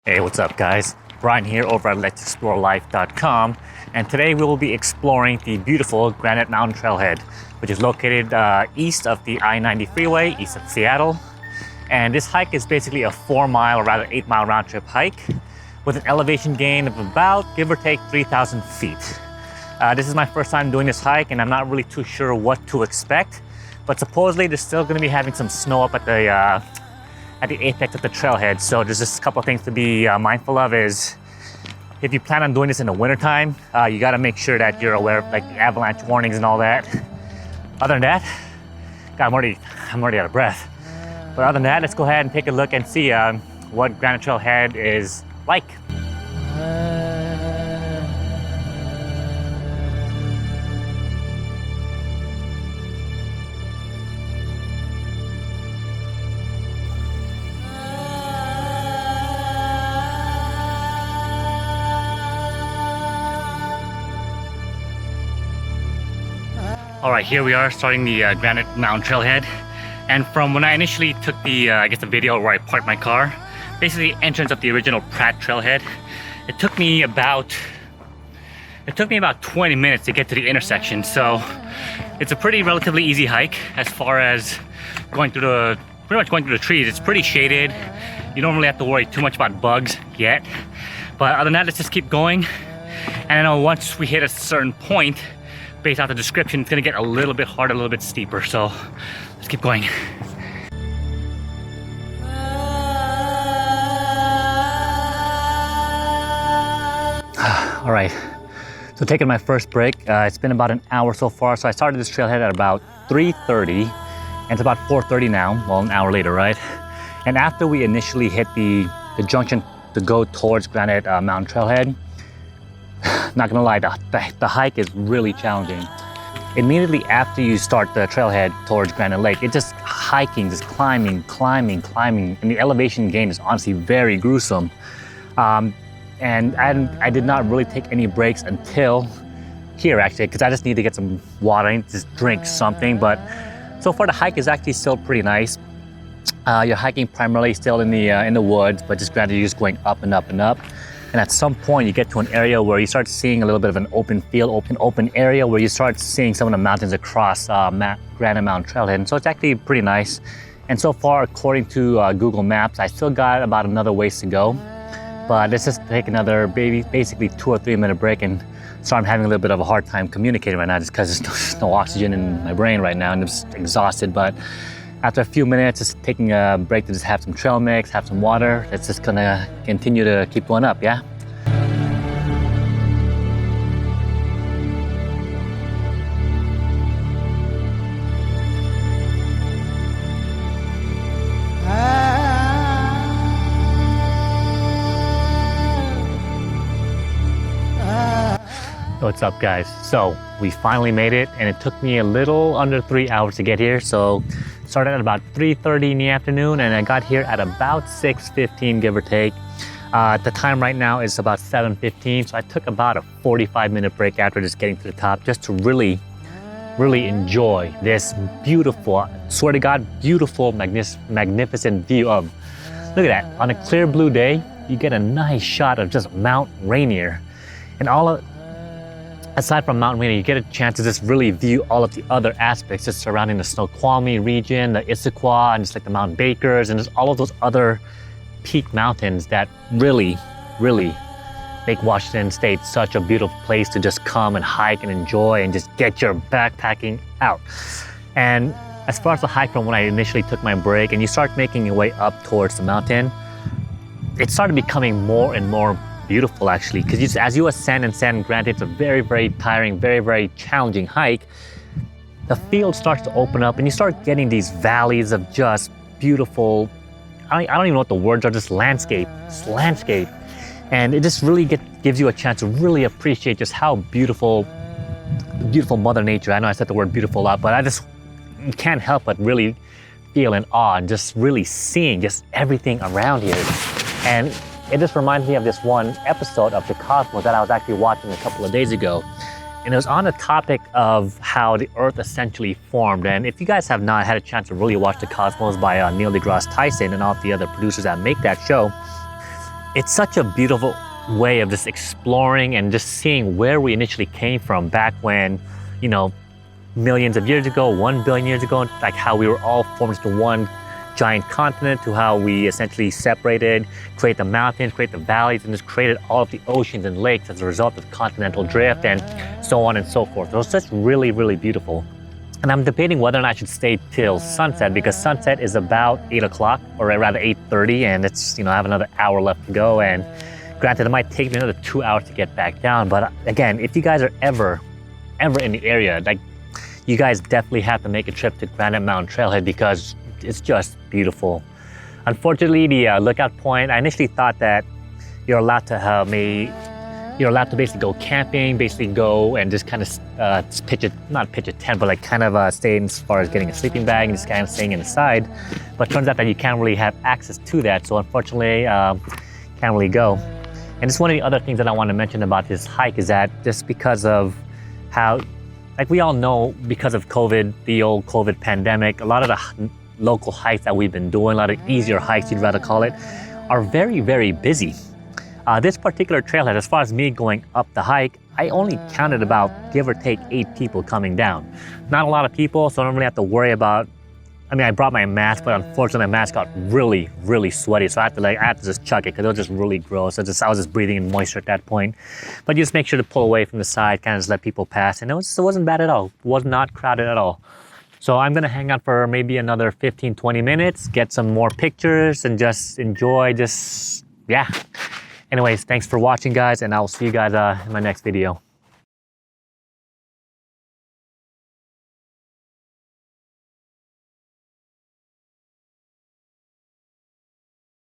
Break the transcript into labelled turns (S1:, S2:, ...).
S1: Hey, what's up guys? Brian here over at letsexplorelife.com, and today we will be exploring the beautiful Granite Mountain Trailhead, which is located east of the I-90 freeway, east of Seattle. And this hike is basically a 4-mile or rather 8-mile round trip hike with an elevation gain of about, give or take, 3,000 feet. This is my first time doing this hike and I'm not really too sure what to expect, but supposedly they're still going to be having some snow up at the apex of the trailhead. So there's just a couple of things to be mindful of is if you plan on doing this in the wintertime, you got to make sure that you're aware of like the avalanche warnings and all that. Other than that, God, I'm already out of breath. But other than that, let's go ahead and take a look and see what Granite Trailhead is like. All right, here we are starting the Granite Mountain Trailhead. And from when I initially took the, the video where I parked my car, basically the entrance of the original Pratt Trailhead, it took me about 20 minutes to get to the intersection. So it's a pretty relatively easy hike as far as pretty much going through the trees. It's pretty shaded. You don't really have to worry too much about bugs yet. But other than that, let's just keep going. And I know once we hit a certain point, based off the description, it's gonna get a little bit harder, a little bit steeper. So let's keep going. All right, so taking my first break. It's been about an hour so far. So I started this trailhead at about 3:30 and it's about 4:30 now, well, an hour later, right? And after we initially hit the junction to go towards Granite Mountain Trailhead, not gonna lie, the hike is really challenging. Immediately after you start the trailhead towards Granite Lake, it's just hiking, just climbing, and the elevation gain is honestly very gruesome. And I did not really take any breaks until here actually, because I just need to get some water, I need to just drink something. But so far the hike is actually still pretty nice. You're hiking primarily still in the woods, but just granted you're just going up and up and up. And at some point you get to an area where you start seeing a little bit of an open field, open area where you start seeing some of the mountains across Granite Mountain Trailhead. And so it's actually pretty nice. And so far, according to Google Maps, I still got about another ways to go. But let's just take another basically 2 or 3 minute break. And so I'm having a little bit of a hard time communicating right now just because there's no oxygen in my brain right now and I'm just exhausted. But after a few minutes, just taking a break to just have some trail mix, have some water, it's just gonna continue to keep going up, yeah? What's up guys? So we finally made it and it took me a little under 3 hours to get here. So started at about 3:30 in the afternoon and I got here at about 6:15, give or take. The time right now is about 7:15, so I took about a 45-minute break after just getting to the top just to really enjoy this beautiful, swear to God, beautiful, magnificent view of, look at that, on a clear blue day, you get a nice shot of just Mount Rainier. And aside from Mount Rainier, you get a chance to just really view all of the other aspects just surrounding the Snoqualmie region, the Issaquah, and just like the Mount Bakers, and just all of those other peak mountains that really make Washington State such a beautiful place to just come and hike and enjoy and just get your backpacking out. And as far as the hike from when I initially took my break and you start making your way up towards the mountain, it started becoming more and more beautiful actually, because as you ascend, granted it's a very tiring, very challenging hike, the field starts to open up and you start getting these valleys of just beautiful, I don't even know what the words are, just landscape. And it just really gives you a chance to really appreciate just how beautiful Mother Nature. I know I said the word beautiful a lot, but you can't help but really feel in awe and just really seeing just everything around here. And it just reminds me of this one episode of The Cosmos that I was actually watching a couple of days ago. And it was on the topic of how the Earth essentially formed. And if you guys have not had a chance to really watch The Cosmos by Neil deGrasse Tyson and all the other producers that make that show, it's such a beautiful way of just exploring and just seeing where we initially came from back when, you know, millions of years ago, 1 billion years ago, like how we were all formed into one giant continent, to how we essentially separated, create the mountains, create the valleys, and just created all of the oceans and lakes as a result of continental drift and so on and so forth. So it's just really, really beautiful. And I'm debating whether or not I should stay till sunset, because sunset is about 8 o'clock, or rather 8:30, and it's, you know, I have another hour left to go. And granted, it might take me another 2 hours to get back down. But again, if you guys are ever in the area, like, you guys definitely have to make a trip to Granite Mountain Trailhead, because it's just beautiful. Unfortunately, the lookout point, I initially thought that you're allowed to basically go camping, basically go and just kind of not pitch a tent, but like kind of stay in as far as getting a sleeping bag and just kind of staying inside. But it turns out that you can't really have access to that. So unfortunately, can't really go. And just one of the other things that I want to mention about this hike is that just because of how, like we all know, because of COVID, the old COVID pandemic, a lot of the local hikes that we've been doing, a lot of easier hikes, you'd rather call it, are very, very busy. This particular trailhead, as far as me going up the hike, I only counted about, give or take, 8 people coming down. Not a lot of people, so I don't really have to worry about, I mean, I brought my mask, but unfortunately my mask got really, really sweaty, so I had to just chuck it, because it was just really gross. I was just breathing in moisture at that point. But you just make sure to pull away from the side, kind of just let people pass, and it wasn't bad at all. It was not crowded at all. So I'm gonna hang out for maybe another 15, 20 minutes, get some more pictures, and just enjoy, yeah. Anyways, thanks for watching, guys, and I'll see you guys in my next video.